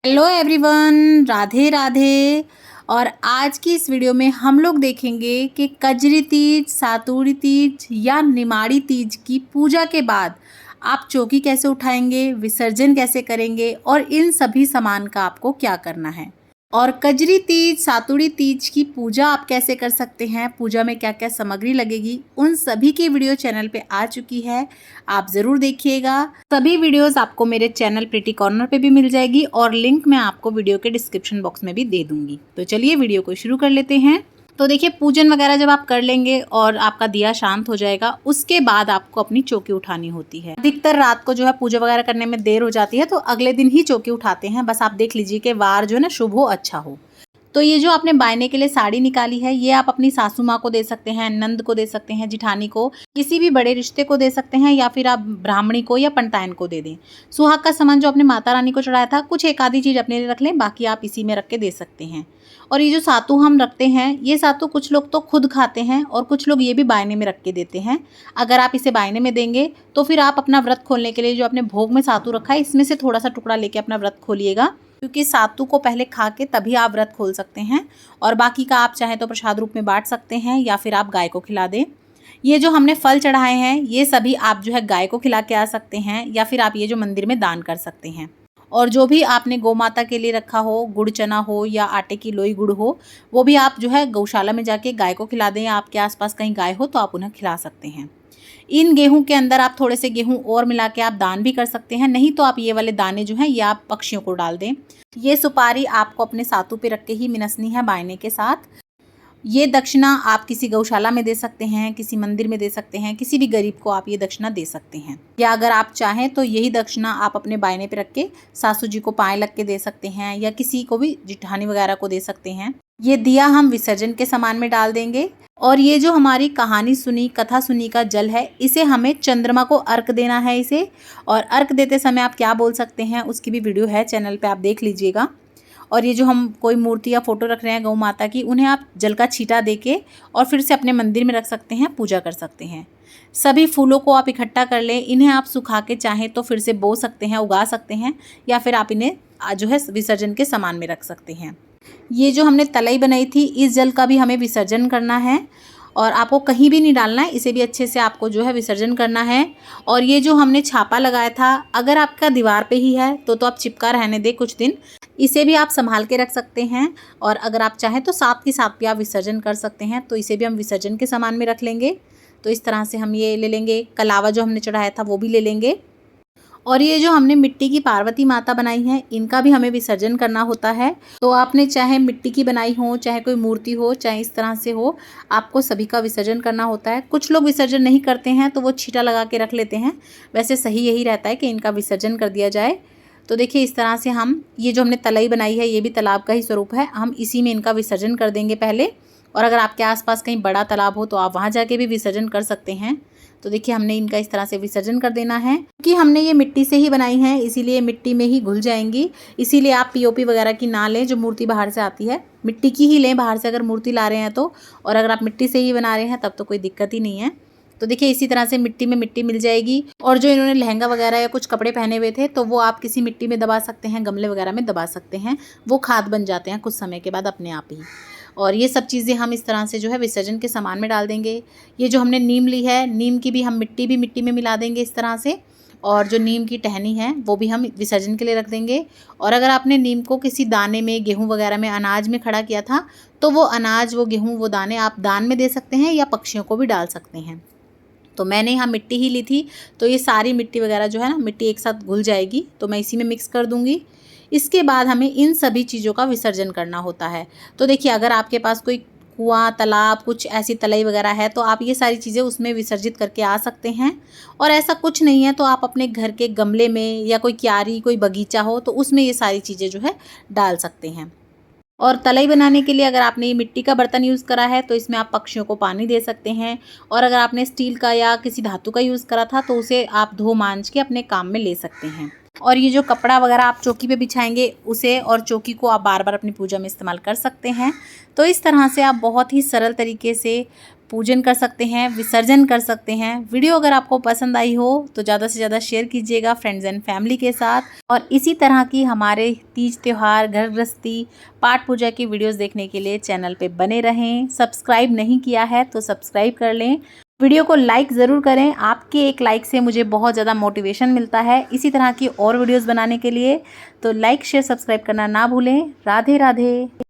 Hello everyone, Radhe Radhe. और आज की इस वीडियो में हम लोग देखेंगे कि कजरी तीज, सातुड़ी तीज या निमाड़ी तीज की पूजा के बाद आप चौकी कैसे उठाएंगे, विसर्जन कैसे करेंगे और इन सभी सामान का आपको क्या करना है। और कजरी तीज, सातुड़ी तीज की पूजा आप कैसे कर सकते हैं, पूजा में क्या क्या सामग्री लगेगी, उन सभी की वीडियो चैनल पे आ चुकी है। आप ज़रूर देखिएगा। सभी वीडियोस आपको मेरे चैनल प्रिटी कॉर्नर पे भी मिल जाएगी और लिंक मैं आपको वीडियो के डिस्क्रिप्शन बॉक्स में भी दे दूंगी। तो चलिए वीडियो को शुरू कर लेते हैं। तो देखिए, पूजन वगैरह जब आप कर लेंगे और आपका दिया शांत हो जाएगा, उसके बाद आपको अपनी चौकी उठानी होती है। अधिकतर रात को जो है पूजा वगैरह करने में देर हो जाती है, तो अगले दिन ही चौकी उठाते हैं। बस आप देख लीजिए कि वार जो है ना शुभ हो, अच्छा हो। तो ये जो आपने बायने के लिए साड़ी निकाली है, ये आप अपनी सासू माँ को दे सकते हैं, नंद को दे सकते हैं, जिठानी को, किसी भी बड़े रिश्ते को दे सकते हैं, या फिर आप ब्राह्मणी को या पंटायन को दे दें। सुहाग का सामान जो आपने माता रानी को चढ़ाया था, कुछ एक आधी चीज़ अपने लिए रख लें, बाकी आप इसी में रख के दे सकते हैं। और ये जो सातु हम रखते हैं, ये सातु कुछ लोग तो खुद खाते हैं और कुछ लोग ये भी बायने में रख के देते हैं। अगर आप इसे बायने में देंगे तो फिर आप अपना व्रत खोलने के लिए जो आपने भोग में सातु रखा है, इसमें से थोड़ा सा टुकड़ा लेके अपना व्रत खोलिएगा, क्योंकि सातु को पहले खा के तभी आप व्रत खोल सकते हैं। और बाकी का आप चाहें तो प्रसाद रूप में बांट सकते हैं या फिर आप गाय को खिला दें। ये जो हमने फल चढ़ाए हैं, ये सभी आप जो है गाय को खिला के आ सकते हैं, या फिर आप ये जो मंदिर में दान कर सकते हैं। और जो भी आपने गौ माता के लिए रखा हो, गुड़ चना हो या आटे की लोई गुड़ हो, वो भी आप जो है गौशाला में जाके गाय को खिला दें, या आपके आसपास कहीं गाय हो तो आप उन्हें खिला सकते हैं। इन गेहूं के अंदर आप थोड़े से गेहूं और मिला के आप दान भी कर सकते हैं, नहीं तो आप ये वाले दाने जो हैं ये आप पक्षियों को डाल दें। ये सुपारी आपको अपने सातु पे रख के ही मिनसनी है बायने के साथ। ये दक्षिणा आप किसी गौशाला में दे सकते हैं, किसी मंदिर में दे सकते हैं, किसी भी गरीब को आप ये दक्षिणा दे सकते हैं। या अगर आप चाहें तो यही दक्षिणा आप अपने बायने पे रख के सासू जी को पाए लग के दे सकते हैं, या किसी को भी जिठानी वगैरह को दे सकते हैं। ये दिया हम विसर्जन के सामान में डाल देंगे। और ये जो हमारी कहानी सुनी, कथा सुनी का जल है, इसे हमें चंद्रमा को अर्घ देना है इसे। और अर्घ देते समय आप क्या बोल सकते हैं, उसकी भी वीडियो है चैनल पे, आप देख लीजिएगा। और ये जो हम कोई मूर्ति या फोटो रख रहे हैं गौ माता की, उन्हें आप जल का छींटा देके और फिर से अपने मंदिर में रख सकते हैं, पूजा कर सकते हैं। सभी फूलों को आप इकट्ठा कर लें, इन्हें आप सुखा के चाहें तो फिर से बो सकते हैं, उगा सकते हैं, या फिर आप इन्हें जो है विसर्जन के सामान में रख सकते हैं। ये जो हमने तलाई बनाई थी, इस जल का भी हमें विसर्जन करना है और आपको कहीं भी नहीं डालना है, इसे भी अच्छे से आपको जो है विसर्जन करना है। और ये जो हमने छापा लगाया था, अगर आपका दीवार पे ही है तो आप चिपका रहने दें कुछ दिन, इसे भी आप संभाल के रख सकते हैं। और अगर आप चाहें तो साथ के साथ भी आप विसर्जन कर सकते हैं, तो इसे भी हम विसर्जन के सामान में रख लेंगे। तो इस तरह से हम ये ले लेंगे। कलावा जो हमने चढ़ाया था वो भी ले लेंगे। और ये जो हमने मिट्टी की पार्वती माता बनाई है, इनका भी हमें विसर्जन करना होता है। तो आपने चाहे मिट्टी की बनाई हो, चाहे कोई मूर्ति हो, चाहे इस तरह से हो, आपको सभी का विसर्जन करना होता है। कुछ लोग विसर्जन नहीं करते हैं तो वो छींटा लगा के रख लेते हैं। वैसे सही यही रहता है कि इनका विसर्जन कर दिया जाए। तो देखिए, इस तरह से हम ये जो हमने तलाई बनाई है, ये भी तालाब का ही स्वरूप है, हम इसी में इनका विसर्जन कर देंगे पहले। और अगर आपके आसपास कहीं बड़ा तालाब हो तो आप वहाँ जाके भी विसर्जन कर सकते हैं। तो देखिए, हमने इनका इस तरह से विसर्जन कर देना है। क्योंकि हमने ये मिट्टी से ही बनाई है, इसीलिए मिट्टी में ही घुल जाएंगी। इसीलिए आप पीओपी वगैरह की ना लें, जो मूर्ति बाहर से आती है, मिट्टी की ही लें बाहर से अगर मूर्ति ला रहे हैं तो। और अगर आप मिट्टी से ही बना रहे हैं तब तो कोई दिक्कत ही नहीं है। तो देखिए, इसी तरह से मिट्टी में मिट्टी मिल जाएगी। और जो इन्होंने लहंगा वगैरह या कुछ कपड़े पहने हुए थे, तो वो आप किसी मिट्टी में दबा सकते हैं, गमले वगैरह में दबा सकते हैं, वो खाद बन जाते हैं कुछ समय के बाद अपने आप ही। और ये सब चीज़ें हम इस तरह से जो है विसर्जन के सामान में डाल देंगे। ये जो हमने नीम ली है, नीम की भी हम मिट्टी में मिला देंगे इस तरह से। और जो नीम की टहनी है वो भी हम विसर्जन के लिए रख देंगे। और अगर आपने नीम को किसी दाने में, गेहूं वगैरह में, अनाज में खड़ा किया था, तो वो अनाज, वो गेहूं, वो दाने आप दान में दे सकते हैं या पक्षियों को भी डाल सकते हैं। तो मैंने यहाँ मिट्टी ही ली थी, तो ये सारी मिट्टी वगैरह जो है ना, मिट्टी एक साथ घुल जाएगी, तो मैं इसी में मिक्स कर दूँगी। इसके बाद हमें इन सभी चीज़ों का विसर्जन करना होता है। तो देखिए, अगर आपके पास कोई कुआं, तालाब, कुछ ऐसी तलाई वगैरह है, तो आप ये सारी चीज़ें उसमें विसर्जित करके आ सकते हैं। और ऐसा कुछ नहीं है तो आप अपने घर के गमले में, या कोई क्यारी, कोई बगीचा हो तो उसमें ये सारी चीज़ें जो है डाल सकते हैं। और तलाई बनाने के लिए अगर आपने ये मिट्टी का बर्तन यूज़ करा है तो इसमें आप पक्षियों को पानी दे सकते हैं। और अगर आपने स्टील का या किसी धातु का यूज़ करा था तो उसे आप धो मांज के अपने काम में ले सकते हैं। और ये जो कपड़ा वगैरह आप चौकी पे बिछाएंगे उसे और चौकी को आप बार बार अपनी पूजा में इस्तेमाल कर सकते हैं। तो इस तरह से आप बहुत ही सरल तरीके से पूजन कर सकते हैं, विसर्जन कर सकते हैं। वीडियो अगर आपको पसंद आई हो तो ज़्यादा से ज़्यादा शेयर कीजिएगा फ्रेंड्स एंड फैमिली के साथ। और इसी तरह की हमारे तीज त्यौहार, घर गृहस्थी, पाठ पूजा की वीडियोस देखने के लिए चैनल पे बने रहें। सब्सक्राइब नहीं किया है तो सब्सक्राइब कर लें। वीडियो को लाइक ज़रूर करें, आपके एक लाइक से मुझे बहुत ज़्यादा मोटिवेशन मिलता है इसी तरह की और वीडियोस बनाने के लिए। तो लाइक शेयर सब्सक्राइब करना ना भूलें। राधे राधे।